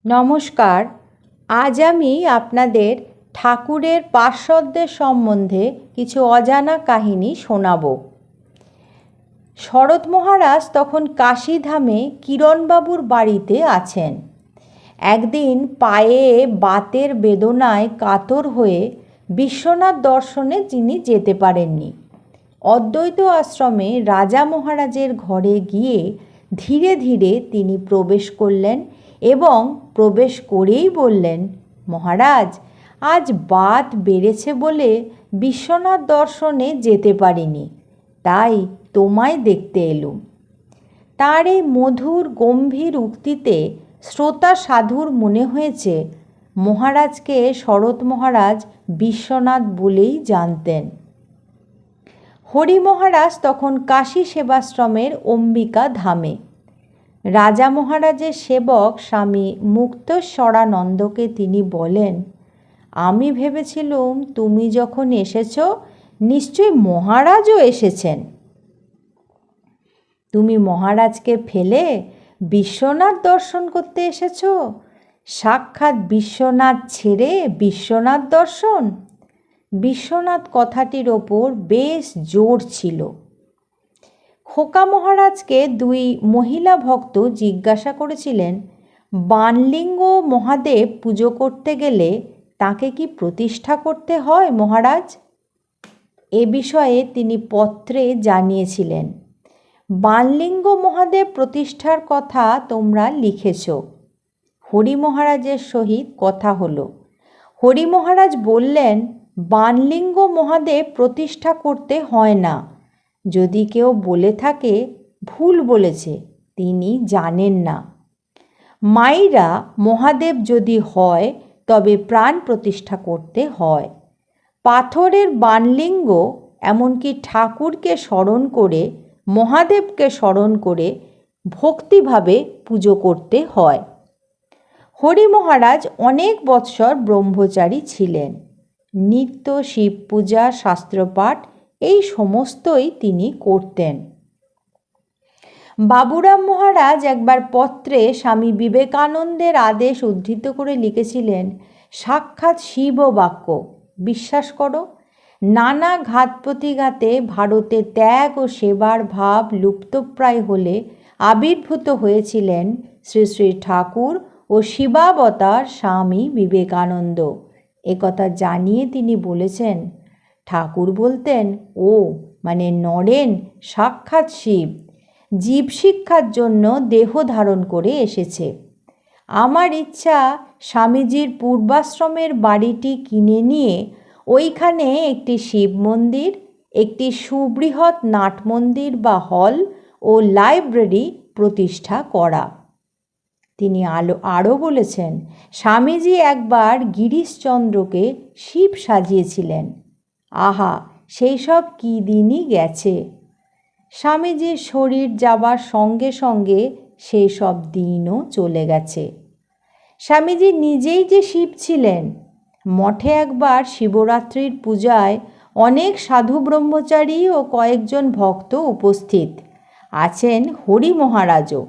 নমস্কার। আজ আমি আপনাদের ঠাকুরের পার্শ্বদের সম্বন্ধে কিছু অজানা কাহিনী শোনাব। শরৎ মহারাজ তখন কাশীধামে কিরণবাবুর বাড়িতে আছেন। একদিন পায়ে বাতের বেদনায় কাতর হয়ে বিশ্বনাথ দর্শনে তিনি যেতে পারেননি। অদ্বৈত আশ্রমে রাজা মহারাজের ঘরে গিয়ে ধীরে ধীরে তিনি প্রবেশ করলেন এবং প্রবেশ করেই বললেন, মহারাজ, আজ বাত বেড়েছে বলে বিশ্বনাথ দর্শনে যেতে পারিনি, তাই তোমায় দেখতে এলুম। তার এই মধুর গম্ভীর উক্তিতে শ্রোতা সাধুর মনে হয়েছে মহারাজকে শরৎ মহারাজ বিশ্বনাথ বলেই জানতেন। হরি মহারাজ তখন কাশী সেবাশ্রমের অম্বিকা ধামে। রাজা মহারাজের সেবক স্বামী মুক্তেশ্বরানন্দকে তিনি বলেন, আমি ভেবেছিলুম তুমি যখন এসেছ নিশ্চয়ই মহারাজও এসেছেন। তুমি মহারাজকে ফেলে বিশ্বনাথ দর্শন করতে এসেছ? সাক্ষাৎ বিশ্বনাথ ছেড়ে বিশ্বনাথ দর্শন? বিশ্বনাথ কথাটির ওপর বেশ জোর ছিল। খোকা মহারাজকে দুই মহিলা ভক্ত জিজ্ঞাসা করেছিলেন, বাণলিঙ্গ মহাদেব পুজো করতে গেলে তাকে কি প্রতিষ্ঠা করতে হয় মহারাজ? এ বিষয়ে তিনি পত্রে জানিয়েছিলেন। বাণলিঙ্গ মহাদেব প্রতিষ্ঠার কথা তোমরা লিখেছ। হরি মহারাজের সহিত কথা হলো। হরি মহারাজ বললেন, বাণলিঙ্গ মহাদেব প্রতিষ্ঠা করতে হয় না। যদি কেউ বলে থাকে ভুল বলেছে, তিনি জানেন না। মাইরা মহাদেব যদি হয় তবে প্রাণ প্রতিষ্ঠা করতে হয়। পাথরের বাণলিঙ্গ এমনকি ঠাকুরকে স্মরণ করে, মহাদেবকে স্মরণ করে ভক্তিভাবে পুজো করতে হয়। হরি মহারাজ অনেক বৎসর ব্রহ্মচারী ছিলেন। নিত্য শিব পূজা, শাস্ত্রপাঠ এই সমস্তই তিনি করতেন। বাবুরাম মহারাজ একবার পত্রে স্বামী বিবেকানন্দের আদেশ উদ্ধৃত করে লিখেছিলেন, সাক্ষাৎ শিব বাক্য, বিশ্বাস করো। নানা ঘাত প্রতিঘাতে ভারতে ত্যাগ ও সেবার ভাব লুপ্তপ্রায় হলে আবির্ভূত হয়েছিলেন শ্রী শ্রী ঠাকুর ও শিবাবতার স্বামী বিবেকানন্দ। একথা জানিয়ে তিনি বলেছেন, ঠাকুর বলতেন, ও মানে নরেন সাক্ষাৎ শিব, জীব শিক্ষার জন্য দেহ ধারণ করে এসেছে। আমার ইচ্ছা স্বামীজির পূর্বাশ্রমের বাড়িটি কিনে নিয়ে ওইখানে একটি শিব মন্দির, একটি সুবৃহৎ নাট মন্দির বা হল ও লাইব্রেরি প্রতিষ্ঠা করা। তিনি আরও বলেছেন, স্বামীজি একবার গিরিশচন্দ্রকে শিব সাজিয়েছিলেন। আহা, সেই সব কী দিনই গেছে। স্বামীজির শরীর যাবার সঙ্গে সঙ্গে সেই সব দিনও চলে গেছে। স্বামীজি নিজেই যে শিব ছিলেন। মঠে একবার শিবরাত্রির পূজায় অনেক সাধু ব্রহ্মচারী ও কয়েকজন ভক্ত উপস্থিত আছেন। হরি মহারাজও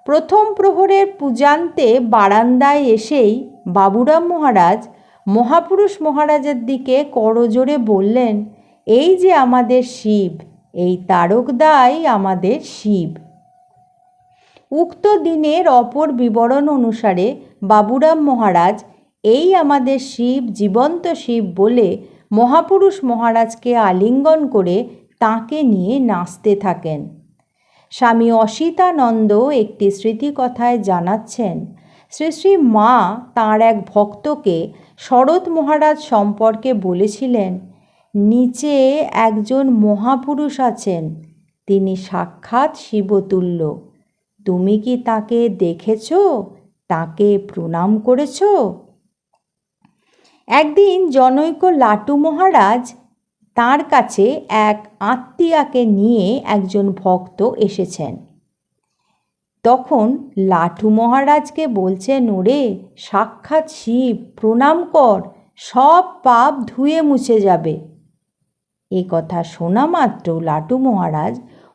প্রথম প্রহরের পূজান্তে বারান্দায় এসেই বাবুরাম মহারাজ মহাপুরুষ মহারাজের দিকে করজোড়ে বললেন, এই যে আমাদের শিব, এই তারকদাই আমাদের শিব। উক্ত দিনের অপর বিবরণ অনুসারে বাবুরাম মহারাজ এই আমাদের শিব, জীবন্ত শিব বলে মহাপুরুষ মহারাজকে আলিঙ্গন করে তাঁকে নিয়ে নাচতে থাকেন। স্বামী অসিতানন্দ একটি স্মৃতিকথায় জানাচ্ছেন, শ্রী শ্রী মা তাঁর এক ভক্তকে শরৎ মহারাজ সম্পর্কে বলেছিলেন, নিচে একজন মহাপুরুষ আছেন, তিনি সাক্ষাৎ শিবতুল্য। তুমি কি তাকে দেখেছ? তাকে প্রণাম করেছ? একদিন জনৈক লাটু মহারাজ তার কাছে এক আত্মীয়াকে নিয়ে একজন ভক্ত এসেছেন। তখন লাটু মহারাজকে বলছেন, ওরে সাক্ষাৎ শিব, প্রণাম কর, সব পাপ ধুয়ে মুছে যাবে। এ কথা শোনা মাত্র লাটু মহারাজ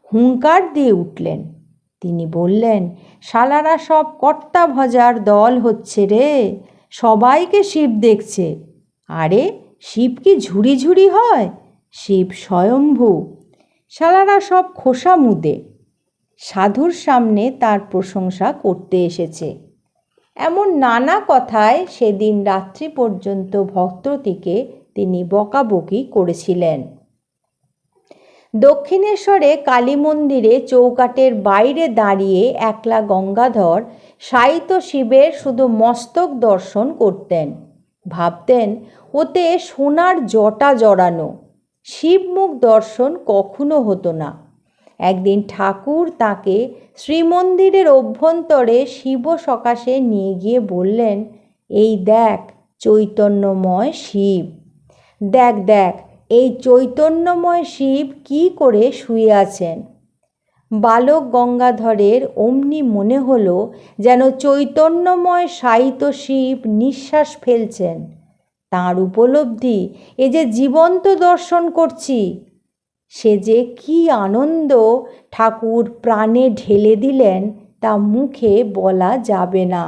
হুঙ্কার দিয়ে উঠলেন। তিনি বললেন, শালারা সব কর্তা ভজার দল হচ্ছে রে, সবাইকে শিব দেখছে। আরে শিব কি ঝুড়ি ঝুড়ি হয়? শিব স্বয়ম্ভু। শালারা সব খোসা মুদে। সাধুর সামনে তার প্রশংসা করতে এসেছে। এমন নানা কথায় সেদিন রাত্রি পর্যন্ত ভক্তটিকে তিনি বকাবকি করেছিলেন। দক্ষিণেশ্বরে কালী মন্দিরে চৌকাটের বাইরে দাঁড়িয়ে একলা গঙ্গাধর শায়িত শিবের শুধু মস্তক দর্শন করতেন। ভাবতেন, ওতে সোনার জটা জড়ানো। শিবমুখ দর্শন কখনো হতো না। একদিন ঠাকুর তাকে শ্রীমন্দিরের অভ্যন্তরে শিব সকাশে নিয়ে গিয়ে বললেন, এই দেখ চৈতন্যময় শিব, দেখ দেখ এই চৈতন্যময় শিব কি করে শুয়ে আছেন। বালক গঙ্গাধরের অমনি মনে হলো যেন চৈতন্যময় শায়িত শিব নিঃশ্বাস ফেলছেন। তাঁর উপলব্ধি, এ যে জীবন্ত দর্শন করছি। সে যে কি আনন্দ ঠাকুর প্রাণে ঢেলে দিলেন তা মুখে বলা যাবে না।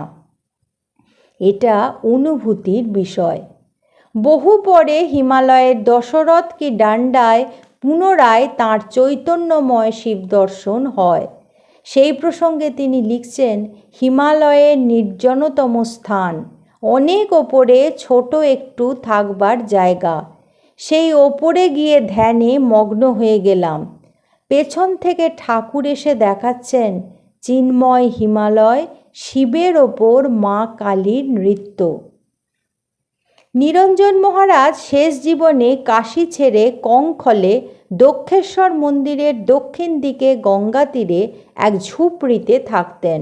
এটা অনুভূতির বিষয়। বহু পরে হিমালয়ের দশরথ কি ডান্ডায় পুনরায় তাঁর চৈতন্যময় শিব দর্শন হয়। সেই প্রসঙ্গে তিনি লিখছেন, হিমালয়ের নির্জনতম স্থান, অনেক ওপরে ছোট একটু থাকবার জায়গা। সেই ওপরে গিয়ে ধ্যানে মগ্ন হয়ে গেলাম। পেছন থেকে ঠাকুর এসে দেখাচ্ছেন চিন্ময় হিমালয়, শিবের ওপর মা কালীর নৃত্য। নিরঞ্জন মহারাজ শেষ জীবনে কাশী ছেড়ে কঙ্খলে দক্ষেশ্বর মন্দিরের দক্ষিণ দিকে গঙ্গা তীরে এক ঝুপড়িতে থাকতেন।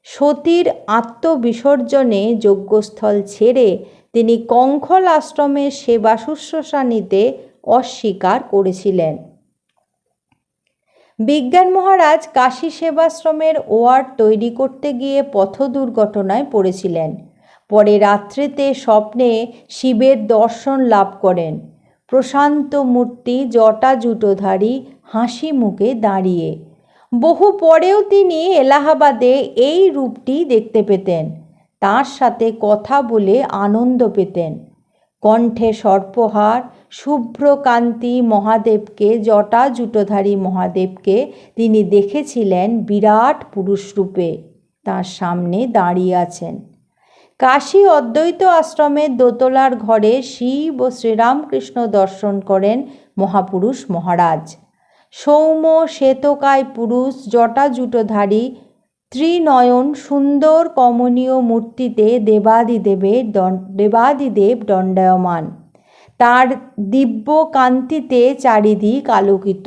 সতীর আত্মবিসর্জনে যজ্ঞস্থল ছেড়ে তিনি কঙ্খল আশ্রমের সেবা শুশ্রূষা নিতে অস্বীকার করেছিলেন। বিজ্ঞান মহারাজ কাশী সেবাশ্রমের ওয়ার্ড তৈরি করতে গিয়ে পথ দুর্ঘটনায় পড়েছিলেন। পরে রাত্রিতে স্বপ্নে শিবের দর্শন লাভ করেন। প্রশান্ত মূর্তি, জটা জুটোধারী, হাসি মুখে দাঁড়িয়ে। বহু পরেও তিনি এলাহাবাদে এই রূপটি দেখতে পেতেন। তার সাথে কথা বলে আনন্দ পেতেন। কণ্ঠে সর্পহার, শুভ্রকান্তি মহাদেবকে, জটা জুটোধারী মহাদেবকে তিনি দেখেছিলেন বিরাট পুরুষ রূপে তার সামনে দাঁড়িয়ে আছেন। কাশী অদ্বৈত আশ্রমের দোতলার ঘরে শিব ও শ্রীরামকৃষ্ণ দর্শন করেন মহাপুরুষ মহারাজ। সৌম্য শ্বেতকায় পুরুষ, জটা জুটোধারী, ত্রিনয়ন সুন্দর কমনীয় মূর্তিতে দেবাদিদেব দণ্ডায়মান। তার দিব্য কান্তিতে চারিদিক আলোকিত।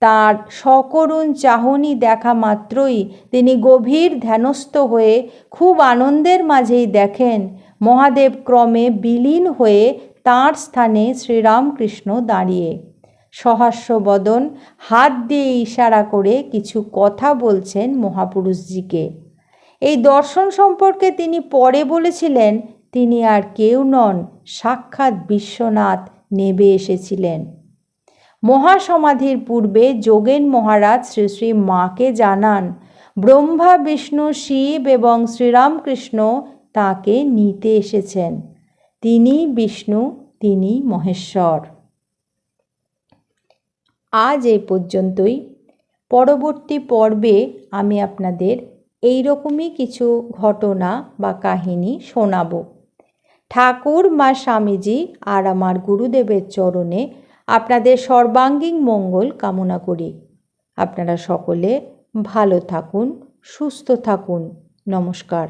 তার সকরুণ চাহনি দেখা মাত্রই তিনি গভীর ধ্যানস্থ হয়ে খুব আনন্দের মাঝেই দেখেন মহাদেব ক্রমে বিলীন হয়ে তাঁর স্থানে শ্রীরামকৃষ্ণ দাঁড়িয়ে সহাস্য বদন, হাত দিয়ে ইশারা করে কিছু কথা বলছেন মহাপুরুষজিকে। এই দর্শন সম্পর্কে তিনি পরে বলেছিলেন, তিনি আর কেউ নন, সাক্ষাৎ বিশ্বনাথ নেমে এসেছিলেন। মহাসমাধির পূর্বে যোগেন মহারাজ শ্রী শ্রী মাকে জানান ব্রহ্মা, বিষ্ণু, শিব এবং শ্রীরামকৃষ্ণ তাকে নিতে এসেছেন। তিনি বিষ্ণু, তিনি মহেশ্বর। আজ এই পর্যন্তই। পরবর্তী পর্বে আমি আপনাদের এই রকমই কিছু ঘটনা বা কাহিনী শোনাব। ঠাকুর, মা স্বামীজি আর আমার গুরুদেবের চরণে আপনাদের সর্বাঙ্গীন মঙ্গল কামনা করি। আপনারা সকলে ভালো থাকুন, সুস্থ থাকুন। নমস্কার।